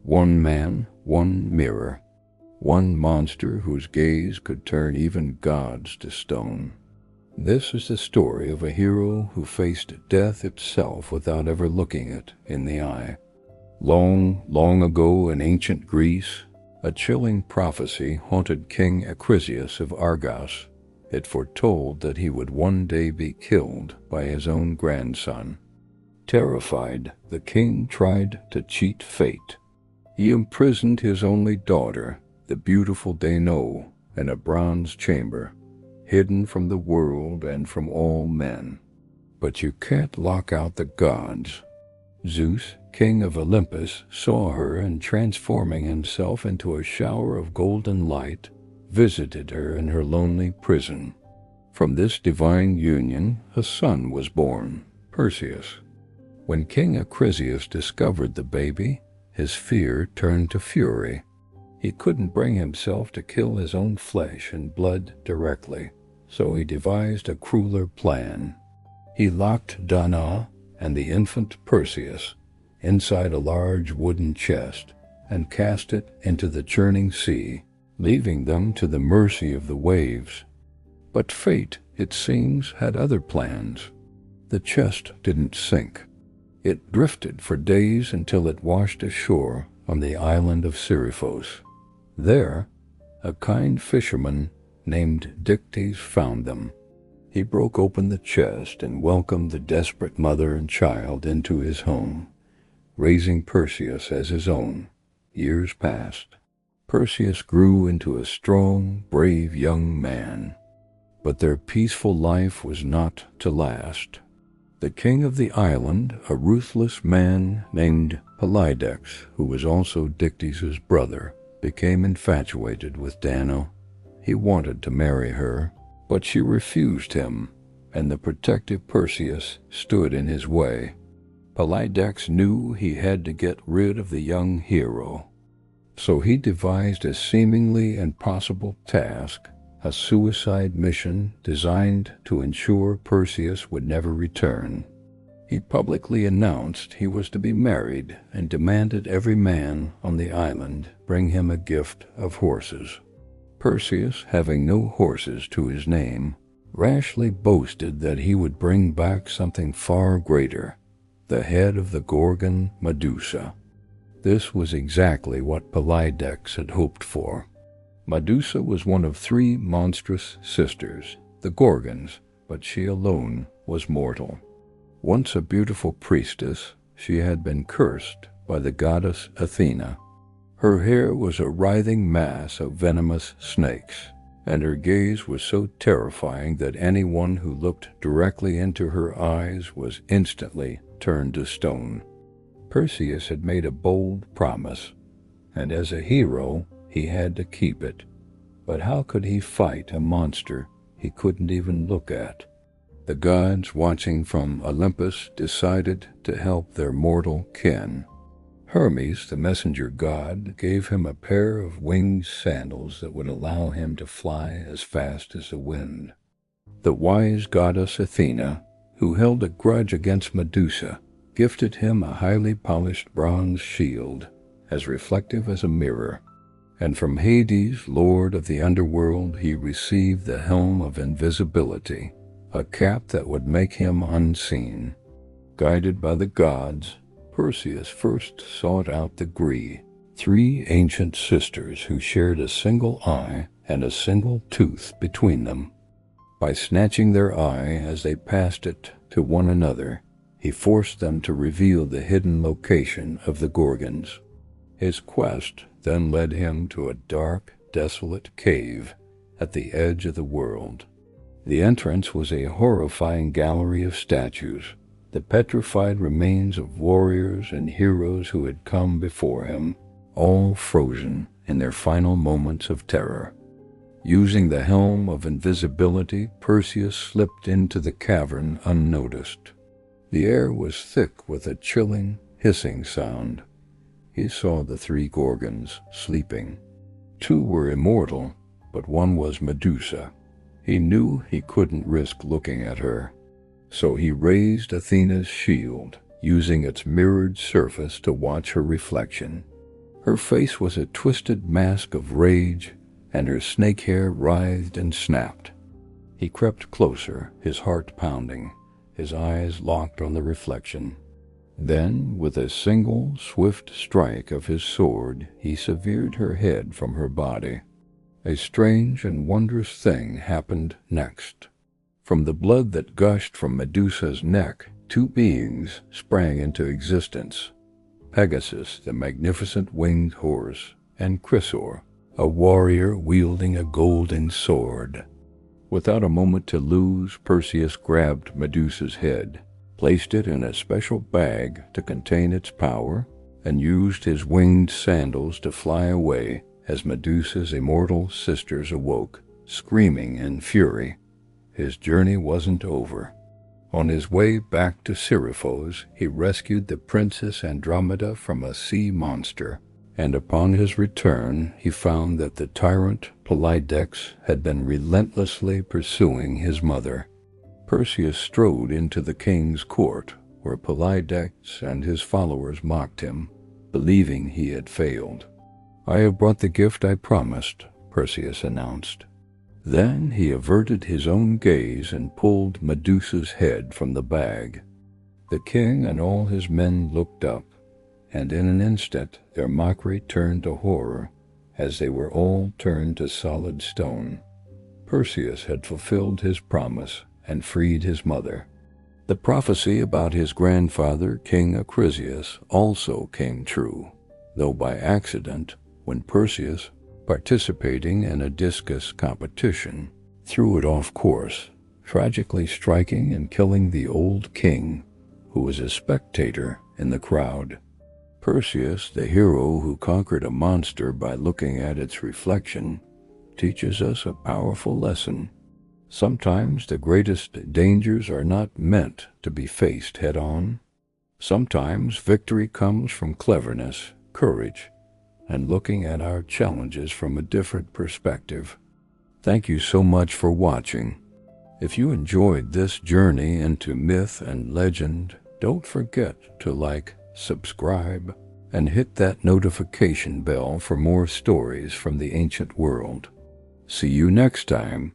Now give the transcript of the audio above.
One man, one mirror, one monster whose gaze could turn even gods to stone. This is the story of a hero who faced death itself without ever looking it in the eye. Long, long ago in ancient Greece, a chilling prophecy haunted King Perseus of Argos. It foretold that he would one day be killed by his own grandson. Terrified, the king tried to cheat fate. He imprisoned his only daughter, the beautiful Danae, in a bronze chamber, hidden from the world and from all men. But you can't lock out the gods. Zeus, king of Olympus, saw her and, transforming himself into a shower of golden light, visited her in her lonely prison. From this divine union, a son was born, Perseus. When King Perseus discovered the baby, his fear turned to fury. He couldn't bring himself to kill his own flesh and blood directly, so he devised a crueler plan. He locked Danae and the infant Perseus inside a large wooden chest and cast it into the churning sea, leaving them to the mercy of the waves. But fate, it seems, had other plans. The chest didn't sink. It drifted for days until it washed ashore on the island of Seriphos. There, a kind fisherman named Dictys found them. He broke open the chest and welcomed the desperate mother and child into his home, raising Perseus as his own. Years passed. Perseus grew into a strong, brave young man. But their peaceful life was not to last. The king of the island, a ruthless man named Polydex, who was also Dictys' brother, became infatuated with Danae. He wanted to marry her, but she refused him, and the protective Perseus stood in his way. Polydex knew he had to get rid of the young hero, so he devised a seemingly impossible task, a suicide mission designed to ensure Perseus would never return. He publicly announced he was to be married and demanded every man on the island bring him a gift of horses. Perseus, having no horses to his name, rashly boasted that he would bring back something far greater, the head of the Gorgon Medusa. This was exactly what Polydex had hoped for. Medusa was one of 3 monstrous sisters, the Gorgons, but she alone was mortal. Once a beautiful priestess, she had been cursed by the goddess Athena. Her hair was a writhing mass of venomous snakes, and her gaze was so terrifying that anyone who looked directly into her eyes was instantly turned to stone. Perseus had made a bold promise, and as a hero, he had to keep it. But how could he fight a monster he couldn't even look at? The gods, watching from Olympus, decided to help their mortal kin. Hermes, the messenger god, gave him a pair of winged sandals that would allow him to fly as fast as the wind. The wise goddess Athena, who held a grudge against Medusa, gifted him a highly polished bronze shield, as reflective as a mirror. And from Hades, lord of the underworld, he received the helm of invisibility, a cap that would make him unseen. Guided by the gods, Perseus first sought out the Grae, 3 ancient sisters who shared a single eye and a single tooth between them. By snatching their eye as they passed it to one another, he forced them to reveal the hidden location of the Gorgons. His quest then led him to a dark, desolate cave at the edge of the world. The entrance was a horrifying gallery of statues, the petrified remains of warriors and heroes who had come before him, all frozen in their final moments of terror. Using the helm of invisibility, Perseus slipped into the cavern unnoticed. The air was thick with a chilling, hissing sound. He saw the 3 Gorgons sleeping. 2 were immortal, but one was Medusa. He knew he couldn't risk looking at her, so he raised Athena's shield, using its mirrored surface to watch her reflection. Her face was a twisted mask of rage, and her snake hair writhed and snapped. He crept closer, his heart pounding, his eyes locked on the reflection. Then, with a single, swift strike of his sword, he severed her head from her body. A strange and wondrous thing happened next. From the blood that gushed from Medusa's neck, two beings sprang into existence: Pegasus, the magnificent winged horse, and Chrysaor, a warrior wielding a golden sword. Without a moment to lose, Perseus grabbed Medusa's head, placed it in a special bag to contain its power, and used his winged sandals to fly away as Medusa's immortal sisters awoke, screaming in fury. His journey wasn't over. On his way back to Seriphos, he rescued the Princess Andromeda from a sea monster, and upon his return he found that the tyrant Polydex had been relentlessly pursuing his mother. Perseus strode into the king's court, where Polydex and his followers mocked him, believing he had failed. "I have brought the gift I promised," Perseus announced. Then he averted his own gaze and pulled Medusa's head from the bag. The king and all his men looked up, and in an instant their mockery turned to horror, as they were all turned to solid stone. Perseus had fulfilled his promise and freed his mother. The prophecy about his grandfather, King Acrisius, also came true, though by accident, when Perseus, participating in a discus competition, threw it off course, tragically striking and killing the old king, who was a spectator in the crowd. Perseus, the hero who conquered a monster by looking at its reflection, teaches us a powerful lesson. Sometimes the greatest dangers are not meant to be faced head-on. Sometimes victory comes from cleverness, courage, and looking at our challenges from a different perspective. Thank you so much for watching. If you enjoyed this journey into myth and legend, don't forget to like, subscribe, and hit that notification bell for more stories from the ancient world. See you next time.